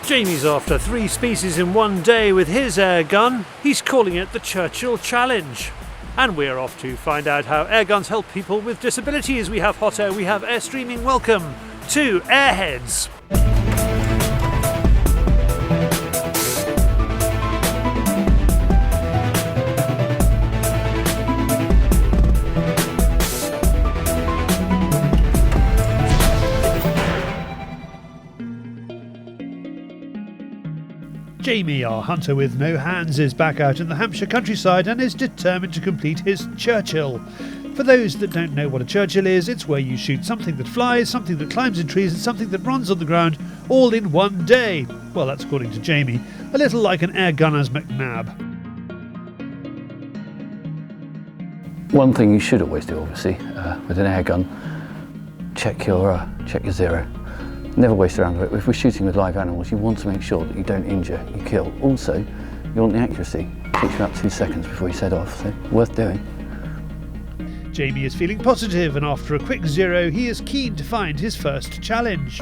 Jamie's after 3 species in one day with his air gun. He's calling it the Churchill Challenge. And we're off to find out how air guns help people with disabilities. We have HotAir, we have Airstreaming. Welcome to AirHeads. Jamie, our hunter with no hands, is back out in the Hampshire countryside and is determined to complete his Churchill. For those that don't know what a Churchill is, it's where you shoot something that flies, something that climbs in trees and something that runs on the ground all in one day. Well, that's according to Jamie, a little like an air gunner's McNab. One thing you should always do, obviously, with an air gun, check your zero. Never waste around with it. If we're shooting with live animals, you want to make sure that you don't injure, you kill. Also, you want the accuracy. It takes you about 2 seconds before you set off, so worth doing. Jamie is feeling positive, and after a quick zero, he is keen to find his first challenge.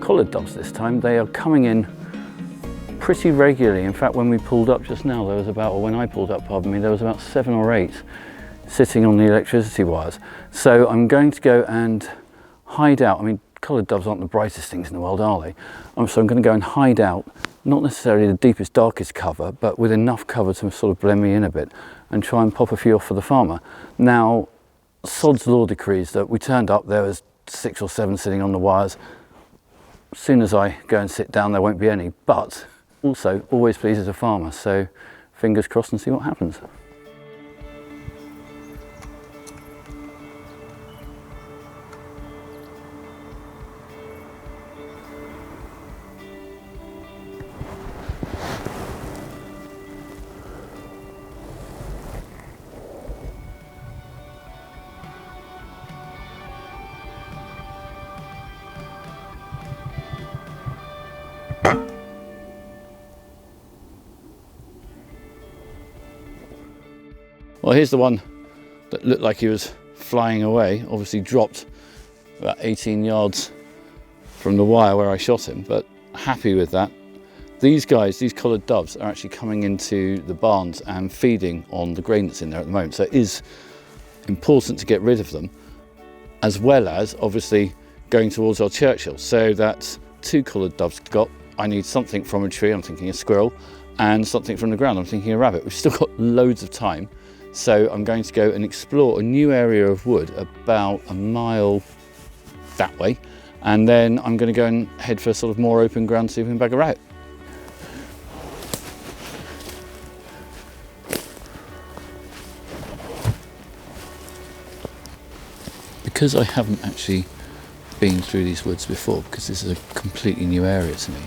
Collared doves this time, they are coming in pretty regularly. In fact, when we pulled up just now, there was when I pulled up, there was about 7 or 8 sitting on the electricity wires. So I'm going to go and hide out. Collared doves aren't the brightest things in the world, are they? So I'm going to go and hide out, not necessarily the deepest, darkest cover, but with enough cover to sort of blend me in a bit and try and pop a few off for the farmer. Now, sod's law decrees that we turned up, there was 6 or 7 sitting on the wires. As soon as I go and sit down, there won't be any, but also always pleases a farmer, so fingers crossed and see what happens. Well, here's the one that looked like he was flying away, obviously dropped about 18 yards from the wire where I shot him, but happy with that. These guys, these collared doves, are actually coming into the barns and feeding on the grain that's in there at the moment, so it is important to get rid of them, as well as obviously going towards our Churchill. So that's 2 collared doves got. I need something from a tree, I'm thinking a squirrel, and something from the ground, I'm thinking a rabbit. We've still got loads of time. So I'm going to go and explore a new area of wood about a mile that way, and then I'm going to go and head for sort of more open ground to see if we can bag a rabbit. Because I haven't actually been through these woods before, because this is a completely new area to me,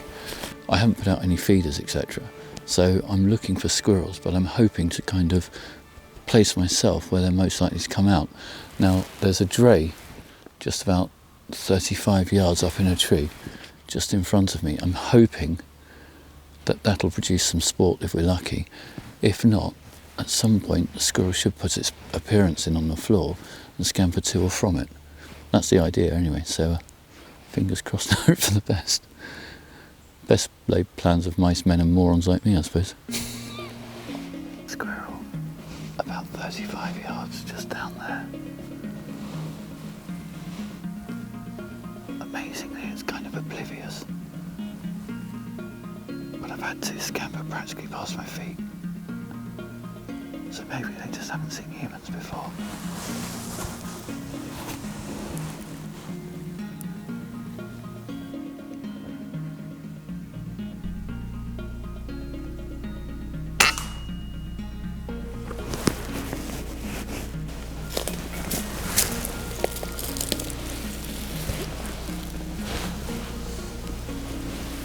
I haven't put out any feeders, etc. So I'm looking for squirrels, but I'm hoping to kind of place myself where they're most likely to come out. Now, there's a dray just about 35 yards up in a tree just in front of me. I'm hoping that that'll produce some sport if we're lucky. If not, at some point the squirrel should put its appearance in on the floor and scamper to or from it. That's the idea anyway, so fingers crossed and hope for the best. Best laid plans of mice, men and morons like me, I suppose. Squirrel. About 35 yards just down there. Amazingly, it's kind of oblivious. But I've had 2 scamper practically past my feet. So maybe they just haven't seen humans before.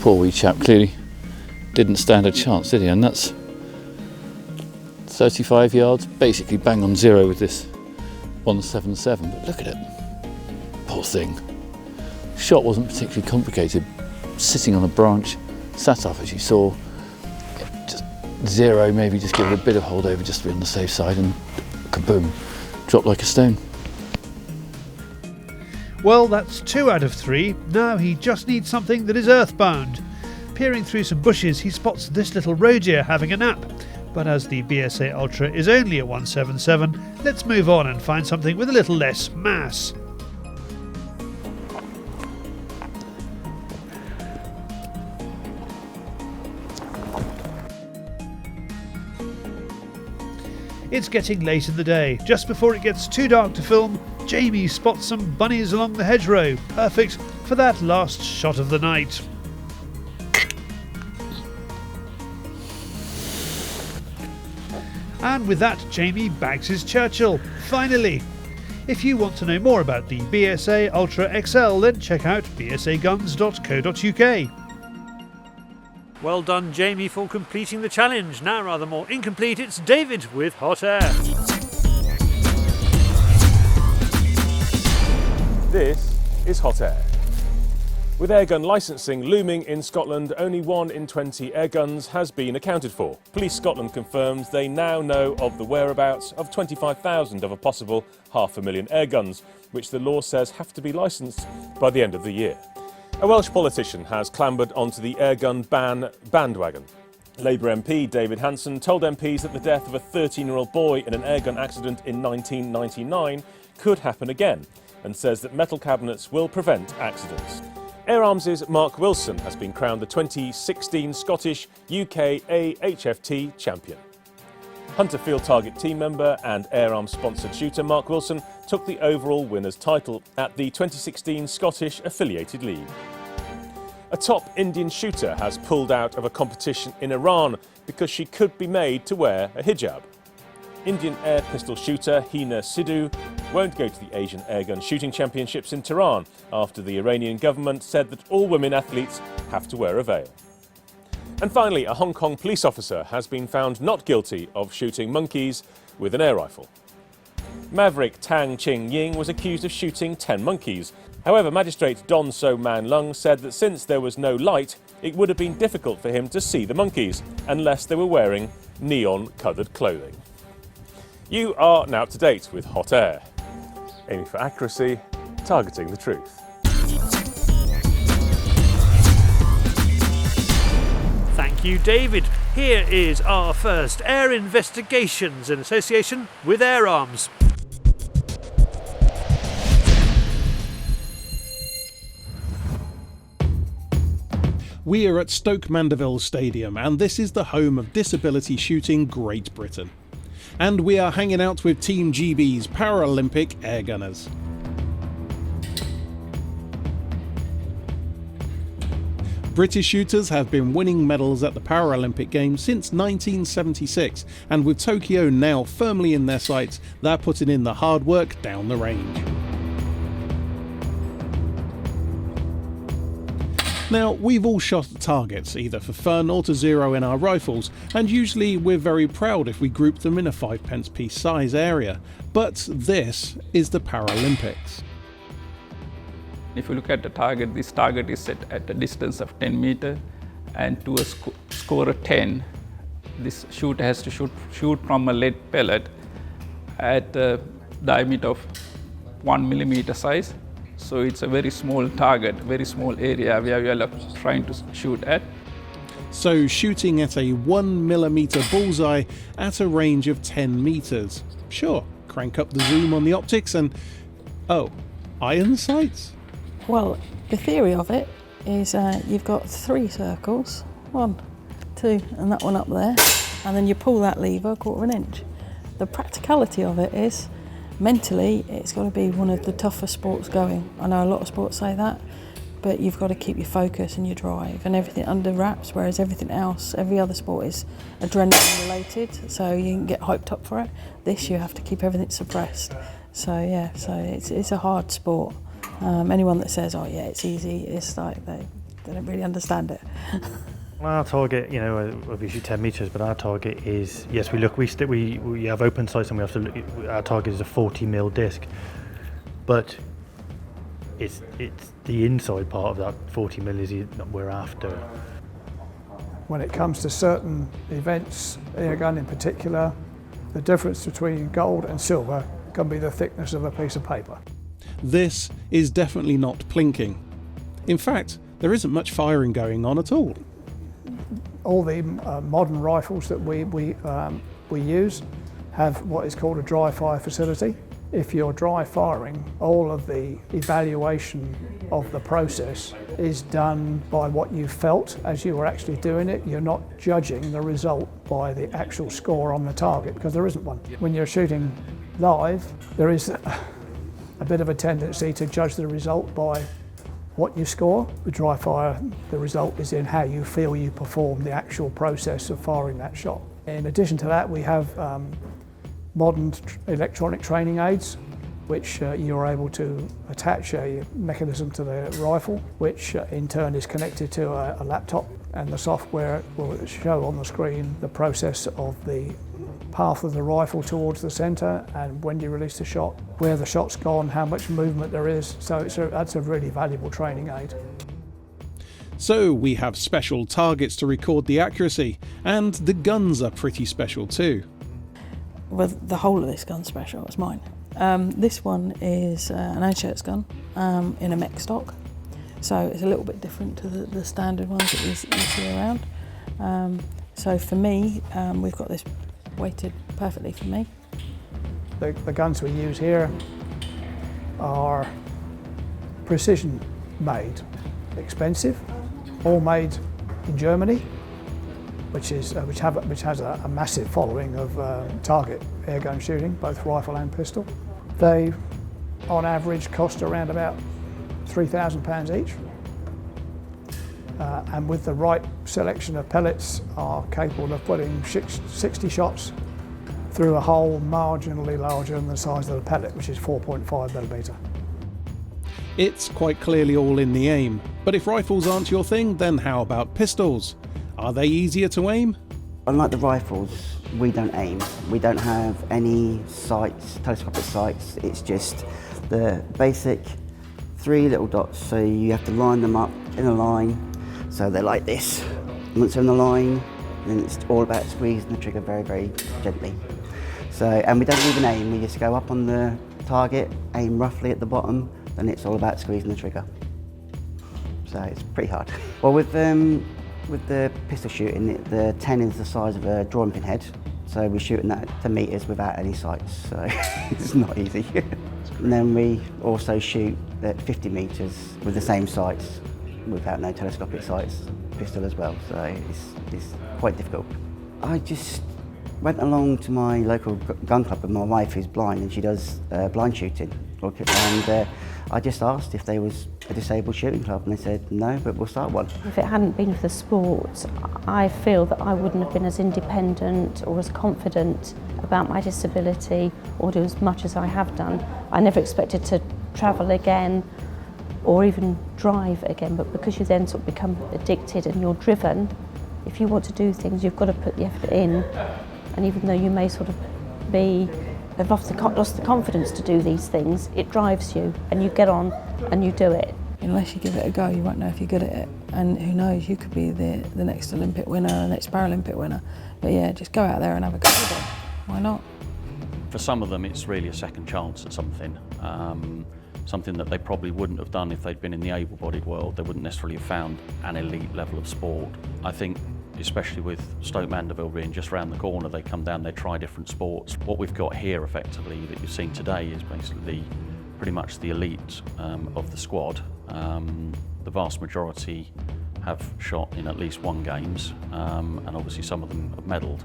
Poor wee chap clearly didn't stand a chance, did he? And that's 35 yards, basically bang on zero with this 177. But look at it, poor thing. Shot wasn't particularly complicated. Sitting on a branch, sat up as you saw, just zero, maybe just give it a bit of holdover just to be on the safe side, and kaboom, dropped like a stone. Well, that's 2 out of 3. Now he just needs something that is earthbound. Peering through some bushes, he spots this little roe deer having a nap. But as the BSA Ultra is only a 177, let's move on and find something with a little less mass. It's getting late in the day. Just before it gets too dark to film, Jamie spots some bunnies along the hedgerow, perfect for that last shot of the night. And with that, Jamie bags his Churchill, finally. If you want to know more about the BSA Ultra XL, then check out bsaguns.co.uk. Well done, Jamie, for completing the challenge. Now, rather more incomplete, it's David with HotAir. This is HotAir. With airgun licensing looming in Scotland, only 1 in 20 airguns has been accounted for. Police Scotland confirms they now know of the whereabouts of 25,000 of a possible 500,000 airguns, which the law says have to be licensed by the end of the year. A Welsh politician has clambered onto the airgun ban bandwagon. Labour MP David Hanson told MPs that the death of a 13-year-old boy in an airgun accident in 1999 could happen again, and says that metal cabinets will prevent accidents. Air Arms' Mark Wilson has been crowned the 2016 Scottish UK AHFT champion. Hunter Field Target team member and Air Arms sponsored shooter Mark Wilson took the overall winner's title at the 2016 Scottish Affiliated League. A top Indian shooter has pulled out of a competition in Iran because she could be made to wear a hijab. Indian air pistol shooter Hina Sidhu won't go to the Asian Airgun Shooting Championships in Tehran after the Iranian government said that all women athletes have to wear a veil. And finally, a Hong Kong police officer has been found not guilty of shooting monkeys with an air rifle. Maverick Tang Ching Ying was accused of shooting 10 monkeys. However, Magistrate Don So Man Lung said that since there was no light, it would have been difficult for him to see the monkeys unless they were wearing neon-coloured clothing. You are now up to date with HotAir. Aiming for accuracy, targeting the truth. Thank you, David. Here is our first air investigations in association with Air Arms. We are at Stoke Mandeville Stadium, and this is the home of disability shooting Great Britain. And we are hanging out with Team GB's Paralympic airgunners. British shooters have been winning medals at the Paralympic Games since 1976, and with Tokyo now firmly in their sights, they're putting in the hard work down the range. Now, we've all shot at targets, either for fun or to zero in our rifles, and usually we're very proud if we group them in a 5p piece size area. But this is the Paralympics. If you look at the target, this target is set at a distance of 10 meters, and to a score of 10, this shooter has to shoot from a lead pellet at a diameter of 1 millimeter size. So it's a very small target, very small area where we are trying to shoot at. So shooting at a 1 millimeter bullseye at a range of 10 meters. Sure, crank up the zoom on the optics and... oh, iron sights? Well, the theory of it is you've got 3 circles, 1, 2, and that one up there, and then you pull that lever 1/4 inch. The practicality of it is, mentally, it's got to be one of the toughest sports going. I know a lot of sports say that, but you've got to keep your focus and your drive and everything under wraps, whereas everything else, every other sport is adrenaline related, so you can get hyped up for it. This, you have to keep everything suppressed. So yeah, so it's a hard sport. Anyone that says, oh yeah, it's easy, it's like they don't really understand it. Our target, we shoot 10 metres, but our target is, yes, we have open sights and we have to look, our target is a 40mm disc, but it's the inside part of that 40mm is we're after. When it comes to certain events, airgun in particular, the difference between gold and silver can be the thickness of a piece of paper. This is definitely not plinking. In fact, there isn't much firing going on at all. All the modern rifles that we use have what is called a dry fire facility. If you're dry firing, all of the evaluation of the process is done by what you felt as you were actually doing it. You're not judging the result by the actual score on the target, because there isn't one. When you're shooting live, there is a bit of a tendency to judge the result by what you score. With dry fire, the result is in how you feel you perform the actual process of firing that shot. In addition to that, we have modern electronic training aids, which you're able to attach a mechanism to the rifle, which in turn is connected to a laptop, and the software will show on the screen the process of the path of the rifle towards the centre, and when you release the shot, where the shot's gone, how much movement there is. So that's a really valuable training aid. So we have special targets to record the accuracy, and the guns are pretty special too. Well, the whole of this gun's special. It's mine. This one is an Airshirts gun in a mech stock, so it's a little bit different to the standard ones that you see around. So for me, we've got this weighted perfectly for me. The guns we use here are precision made, expensive, all made in Germany, which has a massive following of target airgun shooting, both rifle and pistol. They, on average, cost around about £3,000 each, and with the right selection of pellets, are capable of putting 60 shots through a hole marginally larger than the size of the pellet, which is 4.5mm. It's quite clearly all in the aim, but if rifles aren't your thing, then how about pistols? Are they easier to aim? Unlike the rifles, we don't aim. We don't have any sights, telescopic sights. It's just the basic 3 little dots. So you have to line them up in a line. So they're like this. Once they're in the line, then it's all about squeezing the trigger very, very gently. So, and we don't even aim. We just go up on the target, aim roughly at the bottom, then it's all about squeezing the trigger. So it's pretty hard. Well, with the pistol shooting, the 10 is the size of a drawing pin head, so we're shooting that to meters without any sights, so it's not easy. And then we also shoot at 50 meters with the same sights, without no telescopic sights, pistol as well, so it's quite difficult. I just went along to my local gun club with my wife, who's blind, and she does blind shooting. And I just asked if there was a disabled shooting club, and they said no, but we'll start one. If it hadn't been for the sport, I feel that I wouldn't have been as independent or as confident about my disability or do as much as I have done. I never expected to travel again or even drive again, but because you then sort of become addicted and you're driven, if you want to do things, you've got to put the effort in. And even though you may sort of have lost the confidence to do these things, it drives you and you get on and you do it. Unless you give it a go, you won't know if you're good at it. And who knows, you could be the next Olympic winner, the next Paralympic winner. But yeah, just go out there and have a go with it. Why not? For some of them, it's really a second chance at something. Something that they probably wouldn't have done if they'd been in the able-bodied world. They wouldn't necessarily have found an elite level of sport. I think, especially with Stoke Mandeville being just round the corner, they come down, they try different sports. What we've got here, effectively, that you've seen today is basically pretty much the elite of the squad. The vast majority have shot in at least one games, and obviously some of them have medalled.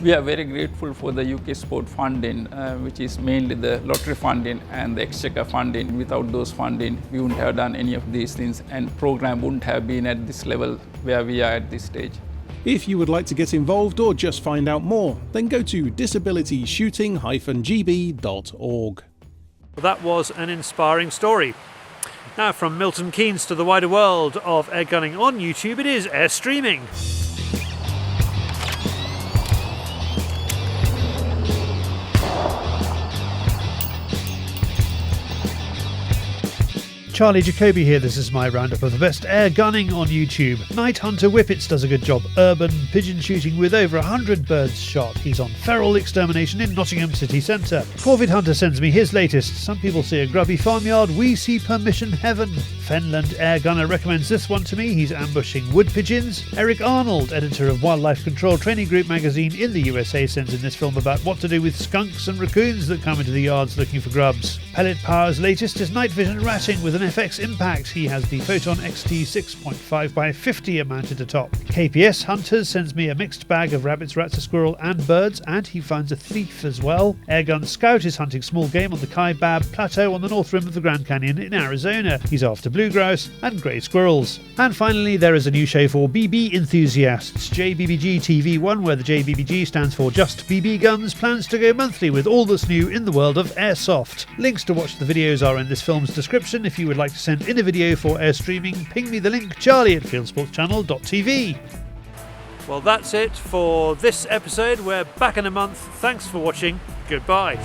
We are very grateful for the UK sport funding, which is mainly the lottery funding and the exchequer funding. Without those funding, we wouldn't have done any of these things, and program wouldn't have been at this level where we are at this stage. If you would like to get involved or just find out more, then go to disabilityshooting-gb.org. That was an inspiring story. Now from Milton Keynes to the wider world of airgunning on YouTube, it is Airstreaming. Charlie Jacoby here, this is my roundup of the best air gunning on YouTube. Night Hunter Whippets does a good job. Urban pigeon shooting with over 100 birds shot. He's on feral extermination in Nottingham city centre. Corvid Hunter sends me his latest. Some people see a grubby farmyard, we see permission heaven. Fenland Air Gunner recommends this one to me. He's ambushing wood pigeons. Eric Arnold, editor of Wildlife Control Training Group magazine in the USA, sends in this film about what to do with skunks and raccoons that come into the yards looking for grubs. Pellet Power's latest is night vision ratting with an FX impact. He has the Photon XT 6.5x50 mounted atop. KPS Hunters sends me a mixed bag of rabbits, rats, a squirrel and birds, and he finds a thief as well. Airgun Scout is hunting small game on the Kaibab Plateau on the north rim of the Grand Canyon in Arizona. He's after blue grouse and grey squirrels. And finally, there is a new show for BB enthusiasts. JBBG TV1, where the JBBG stands for Just BB Guns, plans to go monthly with all that's new in the world of airsoft. Links to watch the videos are in this film's description. If you would like to send in a video for Airstreaming, ping me the link, charlie@fieldsportschannel.tv. Well, that's it for this episode. We're back in a month. Thanks for watching. Goodbye.